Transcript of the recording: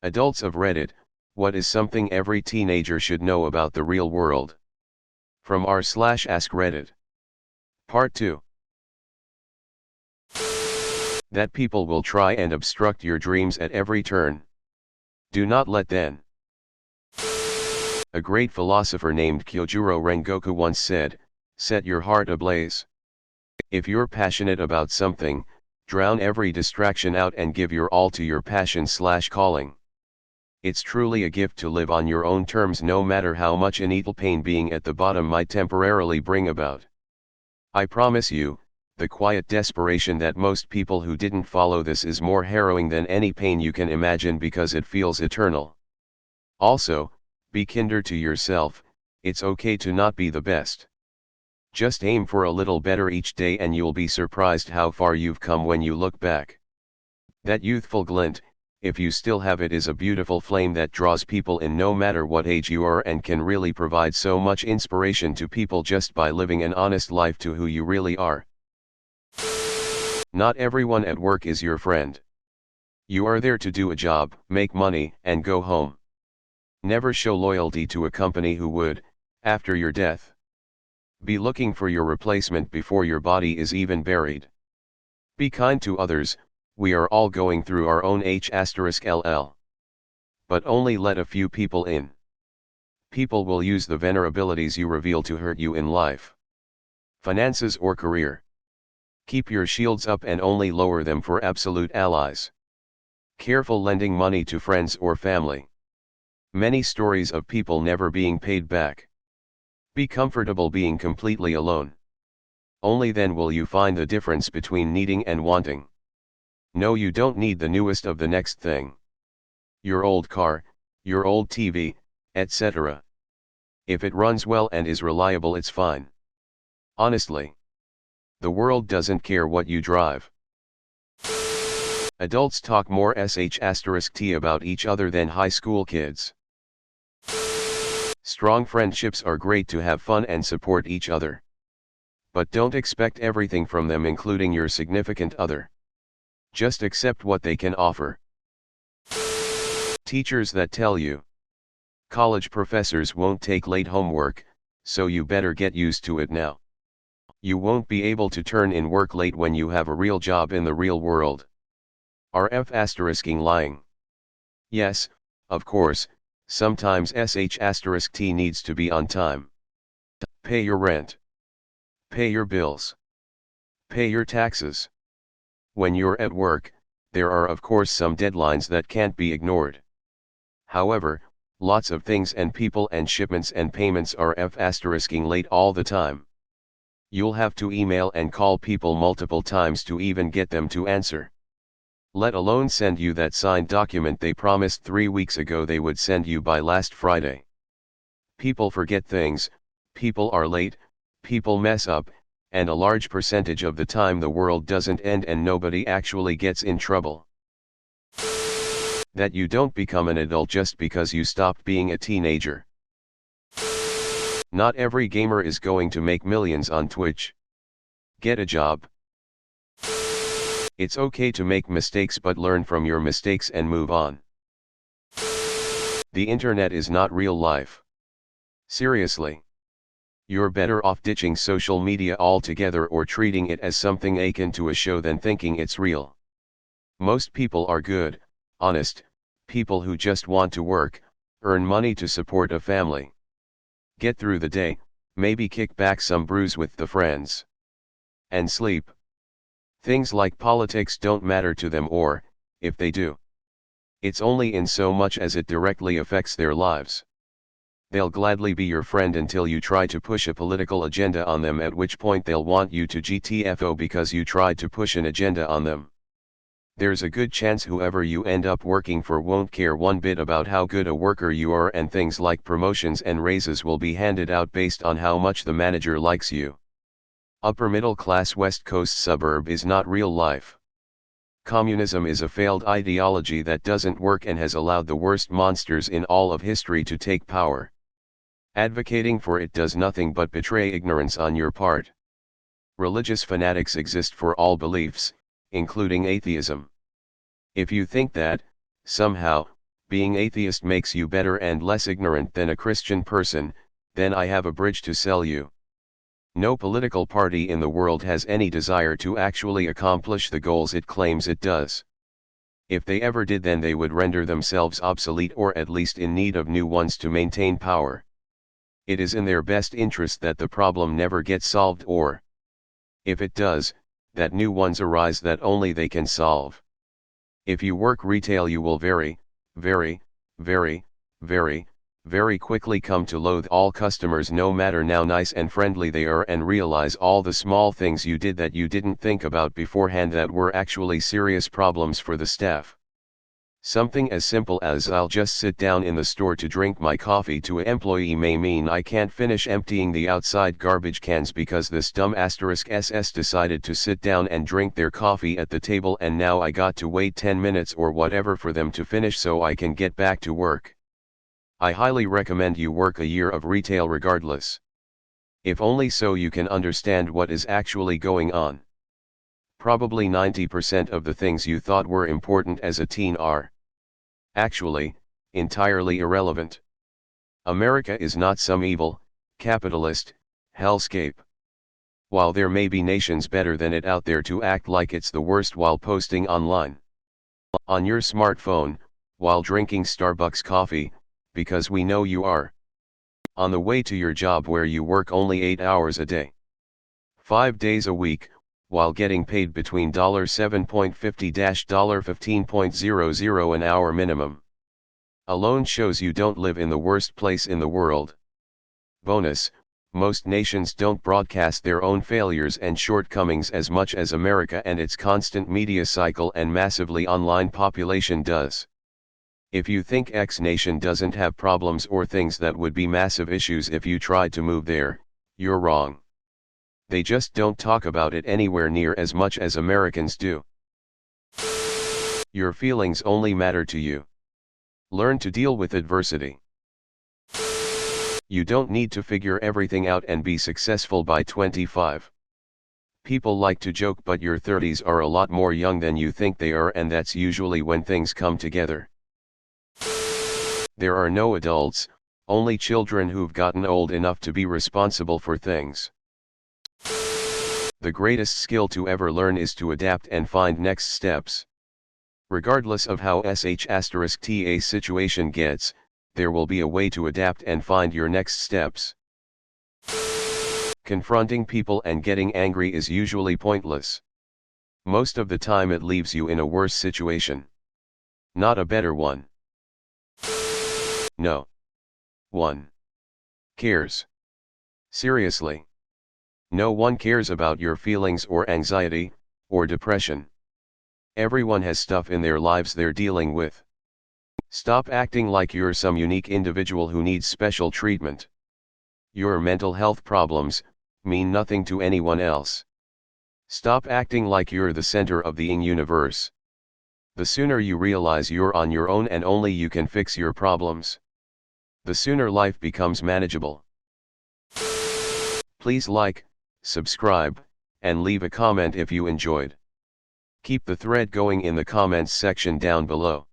Adults of Reddit, what is something every teenager should know about the real world? From r/AskReddit. Part 2. That people will try and obstruct your dreams at every turn. Do not let them. A great philosopher named Kyojuro Rengoku once said, "Set your heart ablaze. If you're passionate about something, drown every distraction out and give your all to your passion/calling. It's truly a gift to live on your own terms, no matter how much initial pain being at the bottom might temporarily bring about. I promise you, the quiet desperation that most people who didn't follow this is more harrowing than any pain you can imagine because it feels eternal. Also, be kinder to yourself. It's okay to not be the best. Just aim for a little better each day and you'll be surprised how far you've come when you look back. That youthful glint, if you still have it, is a beautiful flame that draws people in no matter what age you are and can really provide so much inspiration to people just by living an honest life to who you really are. Not everyone at work is your friend. You are there to do a job, make money, and go home. Never show loyalty to a company who would, after your death, be looking for your replacement before your body is even buried. Be kind to others. We are all going through our own h*ll. But only let a few people in. People will use the vulnerabilities you reveal to hurt you in life, finances, or career. Keep your shields up and only lower them for absolute allies. Careful lending money to friends or family. Many stories of people never being paid back. Be comfortable being completely alone. Only then will you find the difference between needing and wanting. No, you don't need the newest of the next thing. Your old car, your old TV, etc. If it runs well and is reliable, it's fine. Honestly, the world doesn't care what you drive. Adults talk more sh*t about each other than high school kids. Strong friendships are great to have fun and support each other. But don't expect everything from them, including your significant other. Just accept what they can offer. Teachers that tell you college professors won't take late homework, so you better get used to it now. You won't be able to turn in work late when you have a real job in the real world. RF**ing lying. Yes, of course, sometimes sh*t needs to be on time. Pay your rent. Pay your bills. Pay your taxes. When you're at work, there are of course some deadlines that can't be ignored. However, lots of things and people and shipments and payments are **ing late all the time. You'll have to email and call people multiple times to even get them to answer. Let alone send you that signed document they promised 3 weeks ago they would send you by last Friday. People forget things, people are late, people mess up, and a large percentage of the time the world doesn't end and nobody actually gets in trouble. That you don't become an adult just because you stopped being a teenager. Not every gamer is going to make millions on Twitch. Get a job. It's okay to make mistakes, but learn from your mistakes and move on. The internet is not real life. Seriously. You're better off ditching social media altogether or treating it as something akin to a show than thinking it's real. Most people are good, honest people who just want to work, earn money to support a family, get through the day, maybe kick back some brews with the friends, and sleep. Things like politics don't matter to them, or, if they do, it's only in so much as it directly affects their lives. They'll gladly be your friend until you try to push a political agenda on them, at which point they'll want you to GTFO because you tried to push an agenda on them. There's a good chance whoever you end up working for won't care one bit about how good a worker you are, and things like promotions and raises will be handed out based on how much the manager likes you. Upper middle class West Coast suburb is not real life. Communism is a failed ideology that doesn't work and has allowed the worst monsters in all of history to take power. Advocating for it does nothing but betray ignorance on your part. Religious fanatics exist for all beliefs, including atheism. If you think that, somehow, being atheist makes you better and less ignorant than a Christian person, then I have a bridge to sell you. No political party in the world has any desire to actually accomplish the goals it claims it does. If they ever did, then they would render themselves obsolete, or at least in need of new ones to maintain power. It is in their best interest that the problem never gets solved, or, if it does, that new ones arise that only they can solve. If you work retail, you will very quickly come to loathe all customers, no matter how nice and friendly they are, and realize all the small things you did that you didn't think about beforehand that were actually serious problems for the staff. Something as simple as "I'll just sit down in the store to drink my coffee" to an employee may mean "I can't finish emptying the outside garbage cans because this dumb *SS decided to sit down and drink their coffee at the table, and now I got to wait 10 minutes or whatever for them to finish so I can get back to work." I highly recommend you work a year of retail regardless. If only so you can understand what is actually going on. Probably 90% of the things you thought were important as a teen are actually entirely irrelevant. America is not some evil, capitalist hellscape. While there may be nations better than it out there to act like it's the worst while posting online on your smartphone, while drinking Starbucks coffee, because we know you are on the way to your job where you work only 8 hours a day, 5 days a week, while getting paid between $7.50–$15.00 an hour minimum. Alone shows you don't live in the worst place in the world. Bonus, most nations don't broadcast their own failures and shortcomings as much as America and its constant media cycle and massively online population does. If you think X nation doesn't have problems or things that would be massive issues if you tried to move there, you're wrong. They just don't talk about it anywhere near as much as Americans do. Your feelings only matter to you. Learn to deal with adversity. You don't need to figure everything out and be successful by 25. People like to joke, but your 30s are a lot more young than you think they are, and that's usually when things come together. There are no adults, only children who've gotten old enough to be responsible for things. The greatest skill to ever learn is to adapt and find next steps. Regardless of how **ta situation gets, there will be a way to adapt and find your next steps. Confronting people and getting angry is usually pointless. Most of the time it leaves you in a worse situation, not a better one. No one cares. Seriously. No one cares about your feelings or anxiety, or depression. Everyone has stuff in their lives they're dealing with. Stop acting like you're some unique individual who needs special treatment. Your mental health problems mean nothing to anyone else. Stop acting like you're the center of the universe. The sooner you realize you're on your own and only you can fix your problems, the sooner life becomes manageable. Please like, subscribe, and leave a comment if you enjoyed. Keep the thread going in the comments section down below.